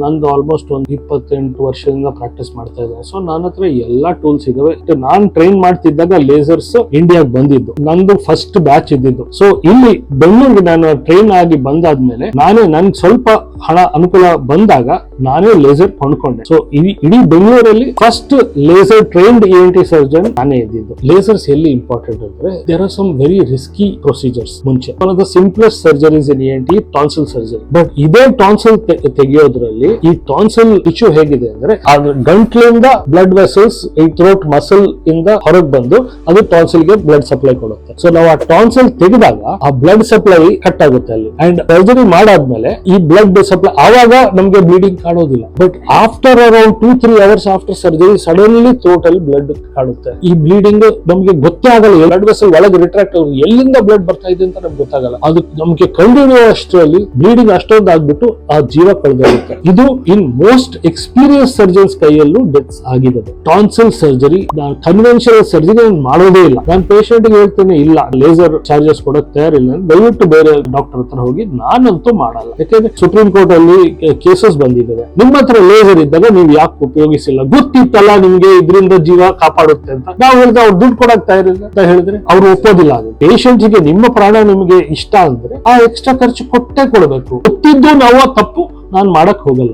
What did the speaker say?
ನಂದು ಆಲ್ಮೋಸ್ಟ್ ಒಂದು 28 ವರ್ಷದಿಂದ ಪ್ರಾಕ್ಟೀಸ್ ಮಾಡ್ತಾ ಇದ್ದೇನೆ. ಸೊ ನನ್ನ ಹತ್ರ ಎಲ್ಲಾ ಟೂಲ್ಸ್ ಇದಾವೆ. ನಾನ್ ಟ್ರೈನ್ ಮಾಡ್ತಿದ್ದಾಗ ಲೇಸರ್ಸ್ ಇಂಡಿಯಾಗ್ ಬಂದಿದ್ದು, ನಂದು ಫಸ್ಟ್ ಬ್ಯಾಚ್ ಇದ್ದಿದ್ದು. ಸೊ ಇಲ್ಲಿ ಬೆಂಗಳೂರಿಗೆ ನಾನು ಟ್ರೈನ್ ಆಗಿ ಬಂದಾದ್ಮೇಲೆ ನನ್ಗೆ ಸ್ವಲ್ಪ ಹಣ ಅನುಕೂಲ ಬಂದಾಗ ನಾನೇ ಲೇಸರ್ ಕೊಂಡ್ಕೊಂಡೆ. ಸೊ ಇಡೀ ಬೆಂಗಳೂರಲ್ಲಿ first laser trained ENT surgeon ನಾನೇ ಇದ್ದಿದ್ದು. ಲೇಸರ್ಸ್ ಎಲ್ಲಿ ಇಂಪಾರ್ಟೆಂಟ್ ಅಂದ್ರೆ there are some very risky procedures. ಮುಂಚೆ one of the simplest surgeries in ENT tonsil surgery. But ಇದೇ ಟಾನ್ಸಿಲ್ ತೆಗೆಯೋದ್ರಲ್ಲಿ ಈ ಟಾನ್ಸಿಲ್ ಇಶ್ಯೂ ಹೇಗಿದೆ ಅಂದ್ರೆ ಗಂಟ್ಲಿಂದ ಬ್ಲಡ್ ವೆಸಲ್ಸ್ ಈ ಥ್ರೋಟ್ ಮಸಲ್ ಇಂದ ಹೊರಗೆ ಬಂದು ಅದು ಟಾನ್ಸಿಲ್ ಗೆ ಬ್ಲಡ್ ಸಪ್ಲೈ ಕೊಡುತ್ತೆ. ಸೊ ನಾವು ಆ ಟಾನ್ಸಿಲ್ ತೆಗೆದಾಗ ಆ ಬ್ಲಡ್ ಸಪ್ಲೈ ಕಟ್ ಆಗುತ್ತೆ ಅಲ್ಲಿ. ಅಂಡ್ ಸರ್ಜರಿ ಮಾಡಾದ್ಮೇಲೆ ಈ ಬ್ಲಡ್ ಸಪ್ಲೈ ಆವಾಗ ನಮ್ಗೆ ಬ್ಲೀಡಿಂಗ್ ಕಾಣೋದಿಲ್ಲ. But after around 2-3 hours after surgery suddenly throat ಅಲ್ಲಿ ಬ್ಲಡ್ ಕಾಣುತ್ತೆ. ಈ ಬ್ಲೀಡಿಂಗ್ ನಮ್ಗೆ ಗೊತ್ತೇ ಆಗಲ್ಲ. ಬ್ಲಡ್ ವೆಸಲ್ ಒಳಗೆ ರಿಟ್ರಾಕ್ಟ್ ಎಲ್ಲಿಂದ ಬ್ಲಡ್ ಬರ್ತಾ ಇದೆ ಅಂತ ನಮ್ಗೆ ಗೊತ್ತಾಗಲ್ಲ. ಅದು ನಮ್ಗೆ ಕಂಡುಹಿಡಿಯುವಷ್ಟರಲ್ಲಿ ಬ್ಲೀಡಿಂಗ್ ಅಷ್ಟೊಂದು ಆಗ್ಬಿಟ್ಟು ಆ ಜೀವ ಕಳೆದೋಗುತ್ತೆ. ಇದು ಇನ್ ಮೋಸ್ಟ್ ಎಕ್ಸ್ಪೀರಿಯನ್ಸ್ ಸರ್ಜನ್ಸ್ ಕೈಯಲ್ಲೂ ಡೆತ್ಸ್ ಆಗಿದೆ. ಟಾನ್ಸಿಲ್ ಸರ್ಜರಿ ಕನ್ವೆನ್ಷನಲ್ ಸರ್ಜರಿ ಮಾಡೋದೇ ಇಲ್ಲ. ನಾನು ಪೇಷಂಟ್ ಗೆ ಹೇಳ್ತೇನೆ, ಇಲ್ಲ ಲೇಸರ್ ಚಾರ್ಜಸ್ ಕೊಡಕ್ ತಯಾರಿಲ್ಲ, ದಯವಿಟ್ಟು ಬೇರೆ ಡಾಕ್ಟರ್ ಹತ್ರ ಹೋಗಿ. ನಾನಂತೂ ಮಾಡಲ್ಲ. ಯಾಕಂದ್ರೆ ಸುಪ್ರೀಂ ಕೋರ್ಟ್ ಅಲ್ಲಿ ಕೇಸಸ್ ಬಂದಿದ್ದಾವೆ. ನಿಮ್ಮ ಹತ್ರ ಲೇಸರ್ ಇದ್ದಾಗ ನೀವು ಯಾಕೆ ಉಪಯೋಗಿಸಿಲ್ಲ, ಗೊತ್ತಿತ್ತಲ್ಲ ನಿಮ್ಗೆ ಇದರಿಂದ ಜೀವ ಕಾಪಾಡುತ್ತೆ ಅಂತ. ನಾವು ಹೇಳಿದ್ರೆ ಅವ್ರು ದುಡ್ಡು ಕೊಡಕ್ ತಯಾರಿಲ್ಲ ಅಂತ ಹೇಳಿದ್ರೆ ಅವ್ರು ಒಪ್ಪೋದಿಲ್ಲ. ಅದು ಪೇಷಂಟ್ ಗೆ ನಿಮ್ಮ ಪ್ರಾಣ ನಿಮ್ಗೆ ಇಷ್ಟ ಅಂದ್ರೆ ಆ ಎಕ್ಸ್ಟ್ರಾ ಖರ್ಚು ಕೊಟ್ಟೇ ಕೊಡ್ಬೇಕು. ಗೊತ್ತಿದ್ದು ನಾವು ತಪ್ಪು ನಾನು ಮಾಡಕ್ ಹೋಗಲ್ಲ.